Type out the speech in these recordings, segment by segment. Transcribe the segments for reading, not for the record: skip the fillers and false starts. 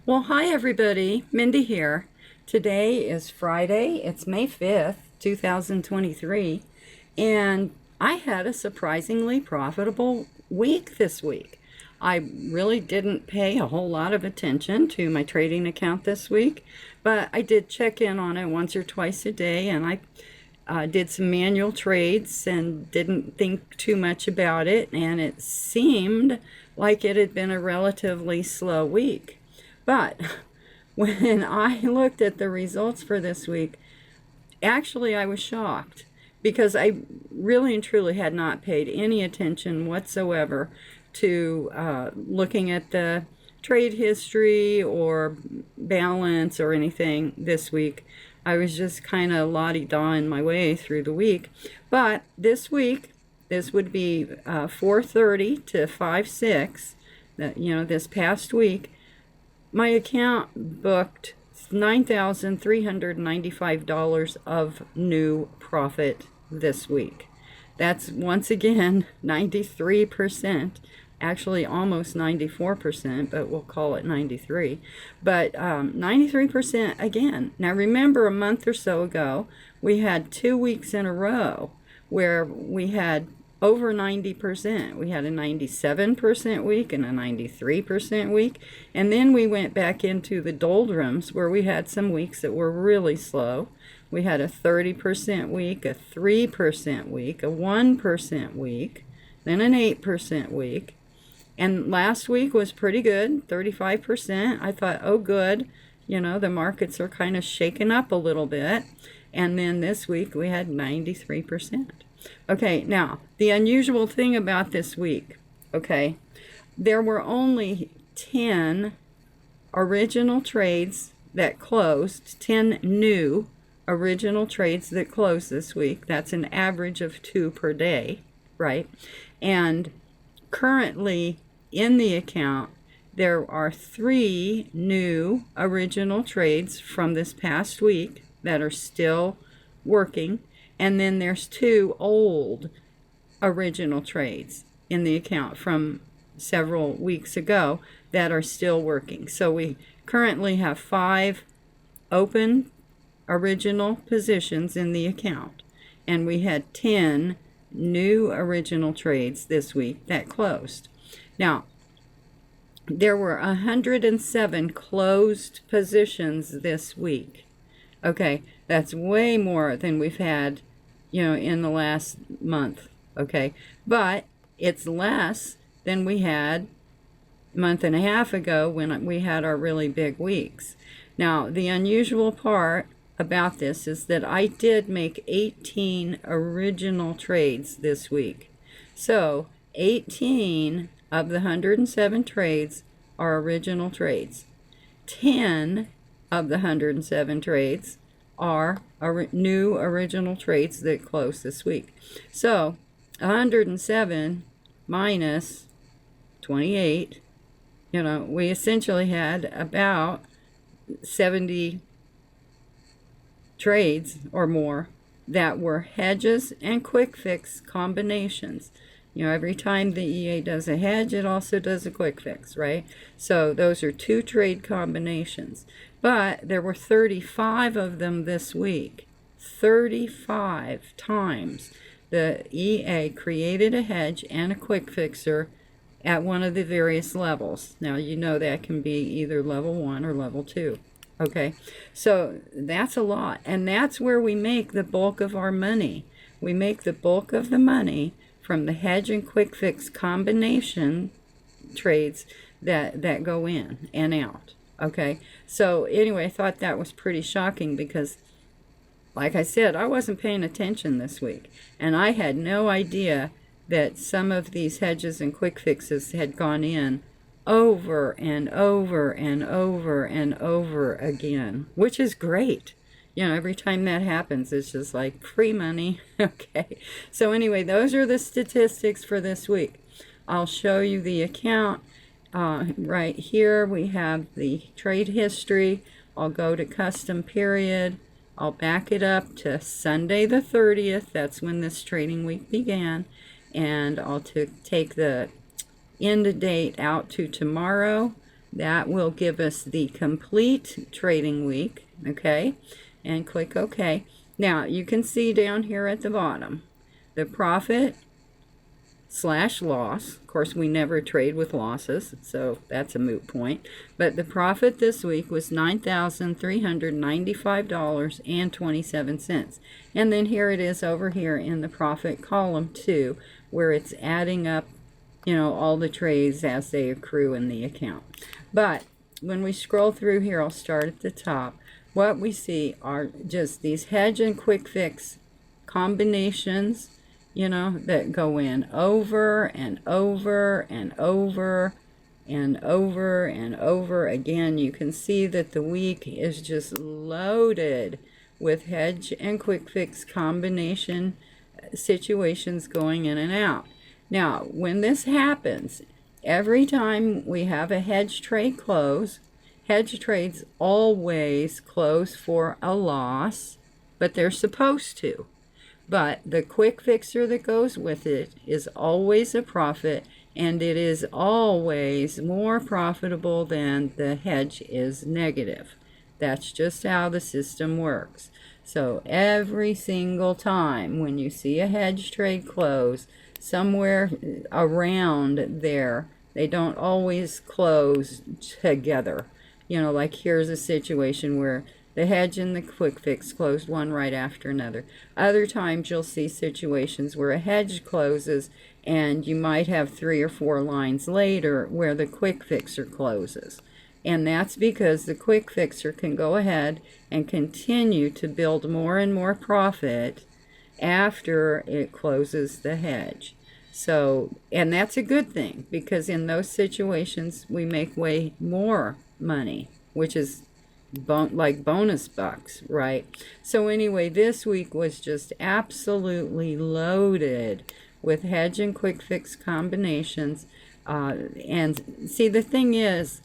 Well, hi everybody. Mindy here. Today is Friday. It's May 5th, 2023, and I had a surprisingly profitable week this week. I really didn't pay a whole lot of attention to my trading account this week, but I did check in on it once or twice a day, and I did some manual trades and didn't think too much about it, and it seemed like it had been a relatively slow week. But when I looked at the results for this week, actually I was shocked because I really and truly had not paid any attention whatsoever to looking at the trade history or balance or anything this week. I was just kind of la-di-da-ing my way through the week. But this week, this would be 4:30 to 5/6, this past week, my account booked $9,395 of new profit this week. That's once again 93%, actually almost 94%, but we'll call it 93. But 93% again. Now remember, a month or so ago, we had 2 weeks in a row where we had over 90%. We had a 97% week and a 93% week. And then we went back into the doldrums where we had some weeks that were really slow. We had a 30% week, a 3% week, a 1% week, then an 8% week. And last week was pretty good, 35%. I thought, oh, good. The markets are kind of shaken up a little bit. And then this week we had 93%. Okay, now, the unusual thing about this week, okay, there were only 10 original trades that closed, 10 new original trades that closed this week. That's an average of 2 per day, right? And currently in the account, there are 3 new original trades from this past week that are still working. And then there's 2 old original trades in the account from several weeks ago that are still working. So we currently have 5 open original positions in the account. And we had 10 new original trades this week that closed. Now, there were 107 closed positions this week. Okay, that's way more than we've had, in the last month. Okay, but it's less than we had a month and a half ago when we had our really big weeks. Now, the unusual part about this is that I did make 18 original trades this week. So 18 of the 107 trades are original trades. 10 of the 107 trades are new original trades that closed this week. So 107 minus 28, we essentially had about 70 trades or more that were hedges and quick fix combinations. Every time the EA does a hedge, it also does a quick fix, right? So those are 2 trade combinations. But there were 35 of them this week. 35 times the EA created a hedge and a quick fixer at one of the various levels. Now, that can be either level 1 or level 2. Okay, so that's a lot. And that's where we make the bulk of our money. We make the bulk of the money from the hedge and quick fix combination trades that go in and out. Okay, so anyway, I thought that was pretty shocking because, like I said, I wasn't paying attention this week, and I had no idea that some of these hedges and quick fixes had gone in over and over and over and over again, which is great. Every time that happens, it's just like free money. Okay. So anyway, those are the statistics for this week. I'll show you the account. Right here, we have the trade history. I'll go to custom period. I'll back it up to Sunday the 30th. That's when this trading week began. And I'll take the end date out to tomorrow, That will give us the complete trading week, okay? And click OK. Now, you can see down here at the bottom, the profit / loss. Of course, we never trade with losses, so that's a moot point. But the profit this week was $9,395.27. And then here it is over here in the profit column too, where it's adding up, all the trades as they accrue in the account. But when we scroll through here, I'll start at the top. What we see are just these hedge and quick fix combinations, that go in over and over and over and over and over again. You can see that the week is just loaded with hedge and quick fix combination situations going in and out. Now, when this happens, every time we have a hedge trade close, hedge trades always close for a loss, but they're supposed to. But the quick fixer that goes with it is always a profit, and it is always more profitable than the hedge is negative. That's just how the system works. So every single time when you see a hedge trade close, somewhere around there, they don't always close together. Like here's a situation where the hedge and the quick fix closed one right after another. Other times you'll see situations where a hedge closes and you might have 3 or 4 lines later where the quick fixer closes. And that's because the quick fixer can go ahead and continue to build more and more profit after it closes the hedge. So, and that's a good thing, because in those situations we make way more money, which is like bonus bucks, right? So anyway, this week was just absolutely loaded with hedge and quick fix combinations. And see, the thing is,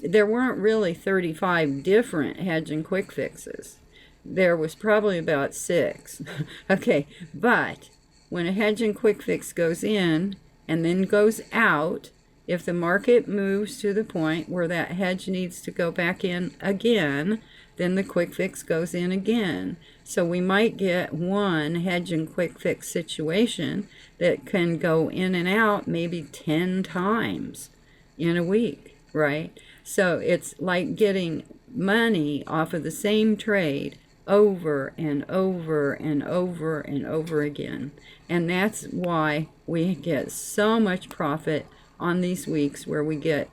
there weren't really 35 different hedge and quick fixes. There was probably about 6. Okay, but when a hedge and quick fix goes in and then goes out, if the market moves to the point where that hedge needs to go back in again, then the quick fix goes in again. So we might get one hedge and quick fix situation that can go in and out maybe 10 times in a week, right? So it's like getting money off of the same trade over and over and over and over again. And that's why we get so much profit on these weeks where we get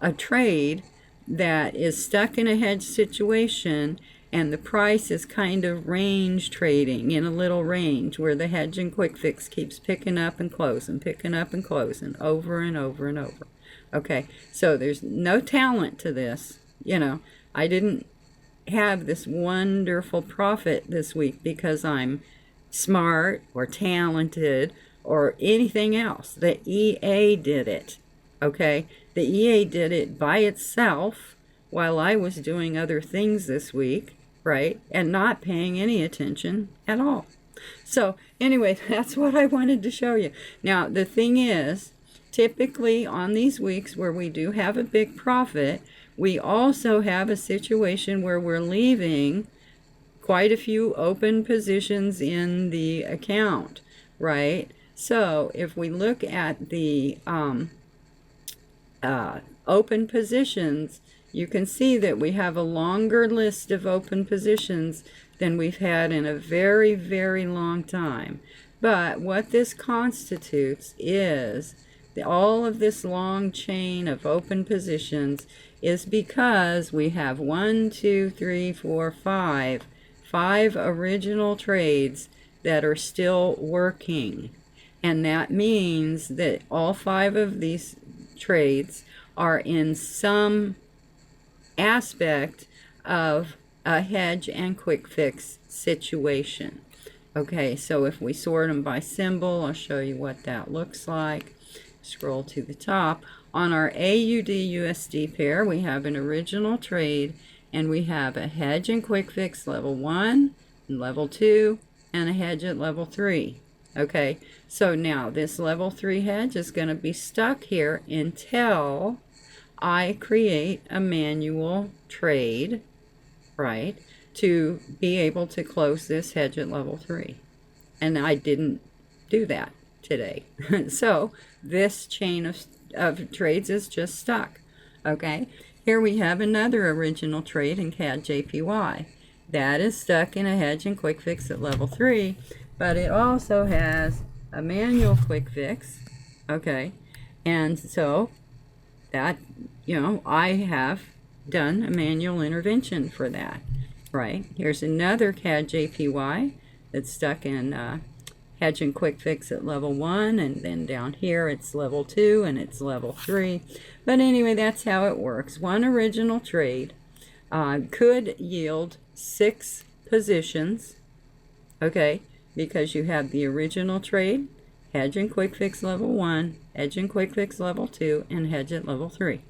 a trade that is stuck in a hedge situation and the price is kind of range trading in a little range where the hedge and quick fix keeps picking up and closing over and over and over. Okay, so there's no talent to this. I didn't have this wonderful profit this week because I'm smart or talented or anything else. The EA did it, okay? The EA did it by itself while I was doing other things this week, right? And not paying any attention at all. So anyway, that's what I wanted to show you. Now, the thing is, typically on these weeks where we do have a big profit, we also have a situation where we're leaving quite a few open positions in the account, right? So if we look at the open positions, you can see that we have a longer list of open positions than we've had in a very, very long time. But what this constitutes is all of this long chain of open positions is because we have 5 original trades that are still working. And that means that all 5 of these trades are in some aspect of a hedge and quick fix situation. Okay, so if we sort them by symbol, I'll show you what that looks like. Scroll to the top. On our AUD-USD pair, we have an original trade, and we have a hedge and quick fix level 1, and level 2, and a hedge at level 3. Okay, so now this level 3 hedge is going to be stuck here until I create a manual trade, right, to be able to close this hedge at level 3. And I didn't do that today. So this chain of trades is just stuck. Okay, here we have another original trade in CAD JPY. That is stuck in a hedge and quick fix at level 3, but it also has a manual quick fix. Okay, and so that, I have done a manual intervention for that, right? Here's another CAD JPY that's stuck in hedge and quick fix at level 1, and then down here it's level 2 and it's level 3. But anyway, that's how it works. One original trade could yield 6 positions, okay, because you have the original trade, hedge and quick fix level 1, hedge and quick fix level 2, and hedge at level 3.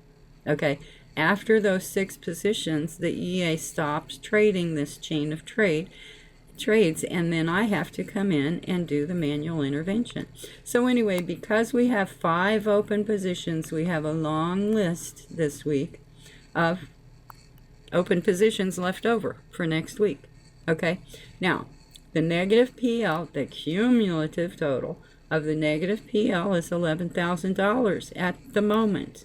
Okay, after those 6 positions, the EA stops trading this chain of trades, and then I have to come in and do the manual intervention. So anyway, because we have 5 open positions, we have a long list this week of open positions left over for next week. Okay, now the negative PL, the cumulative total of the negative PL is $11,000 at the moment,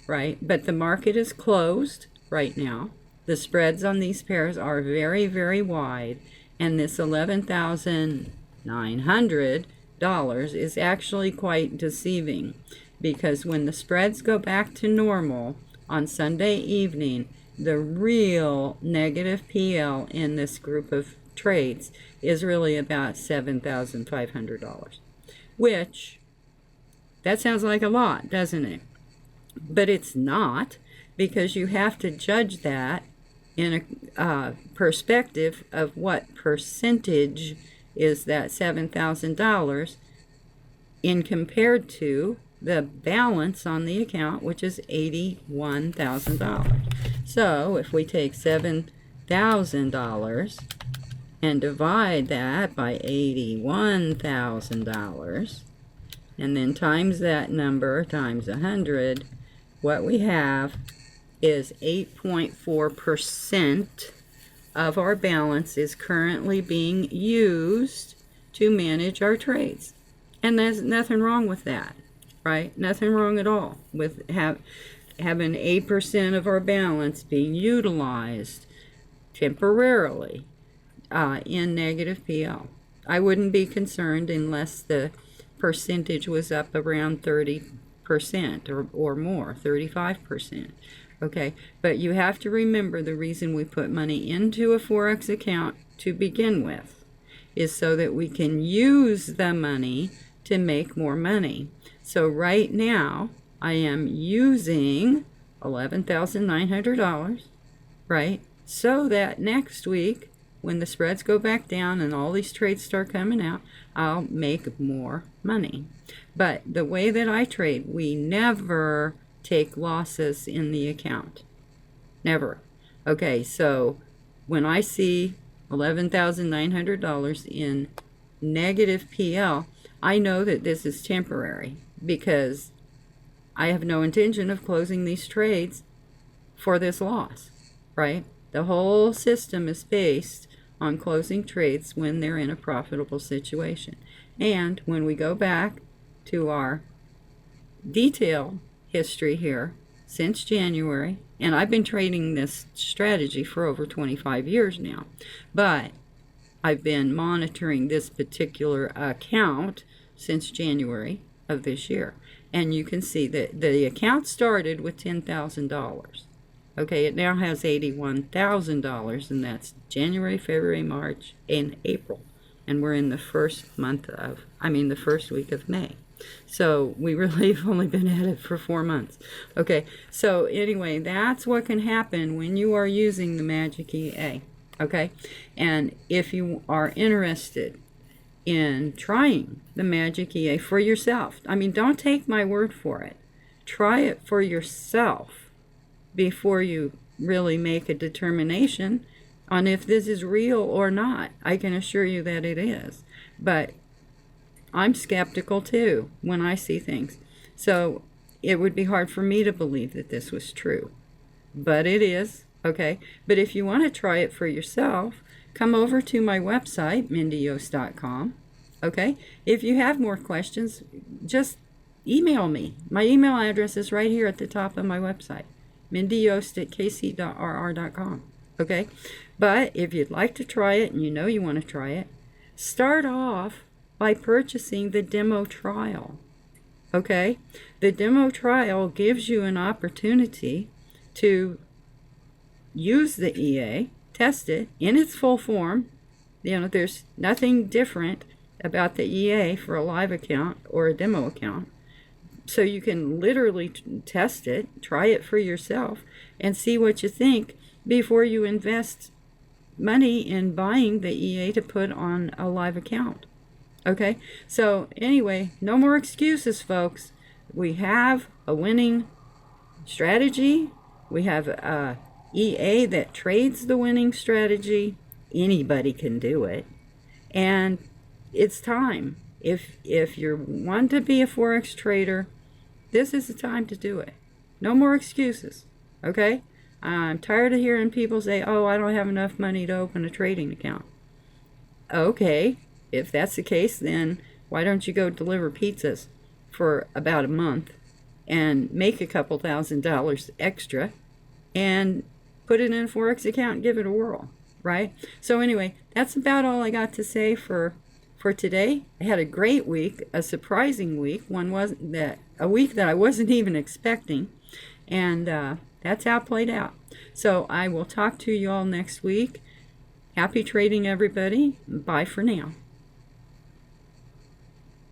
right? But the market is closed right now. The spreads on these pairs are very, very wide, and this $11,900 is actually quite deceiving, because when the spreads go back to normal on Sunday evening, the real negative PL in this group of trades is really about $7,500, which, that sounds like a lot, doesn't it? But it's not, because you have to judge that in a perspective of what percentage is that $7,000 in compared to the balance on the account, which is $81,000. So if we take $7,000 and divide that by $81,000, and then times that number times 100, what we have is 8.4% of our balance is currently being used to manage our trades. And there's nothing wrong with that, right? Nothing wrong at all with having 8% of our balance being utilized temporarily in negative PL. I wouldn't be concerned unless the percentage was up around 30% or more, 35%. Okay, but you have to remember the reason we put money into a Forex account to begin with is so that we can use the money to make more money. So right now, I am using $11,900, right? So that next week, when the spreads go back down and all these trades start coming out, I'll make more money. But the way that I trade, we never take losses in the account. Never. Okay, so when I see $11,900 in negative PL, I know that this is temporary, because I have no intention of closing these trades for this loss, right? The whole system is based on closing trades when they're in a profitable situation. And when we go back to our detail history here since January, and I've been trading this strategy for over 25 years now, but I've been monitoring this particular account since January of this year. And you can see that the account started with $10,000. Okay, it now has $81,000, and that's January, February, March, and April. And we're in the first week of May. So we really have only been at it for 4 months. Okay, so anyway, that's what can happen when you are using the Magic EA. Okay, and if you are interested in trying the Magic EA for yourself, don't take my word for it. Try it for yourself before you really make a determination on if this is real or not. I can assure you that it is. But I'm skeptical too when I see things. So it would be hard for me to believe that this was true. But it is, okay? But if you want to try it for yourself, come over to my website, mindyyost.com, okay? If you have more questions, just email me. My email address is right here at the top of my website, mindyyost@kc.rr.com, okay? But if you'd like to try it, and you know you want to try it, start off by purchasing the demo trial, okay? The demo trial gives you an opportunity to use the EA, test it in its full form. You know, there's nothing different about the EA for a live account or a demo account. So you can literally test it, try it for yourself, and see what you think before you invest money in buying the EA to put on a live account. Okay, so anyway, no more excuses, folks. We have a winning strategy. We have a EA that trades the winning strategy. Anybody can do it. And it's time. If you want to be a Forex trader, this is the time to do it. No more excuses, okay? I'm tired of hearing people say, oh, I don't have enough money to open a trading account. Okay, if that's the case, then why don't you go deliver pizzas for about a month and make a couple $1,000 extra and put it in a Forex account and give it a whirl, right? So anyway, that's about all I got to say for today. I had a great week, a surprising week. A week that I wasn't even expecting, and that's how it played out. So I will talk to you all next week. Happy trading, everybody. Bye for now.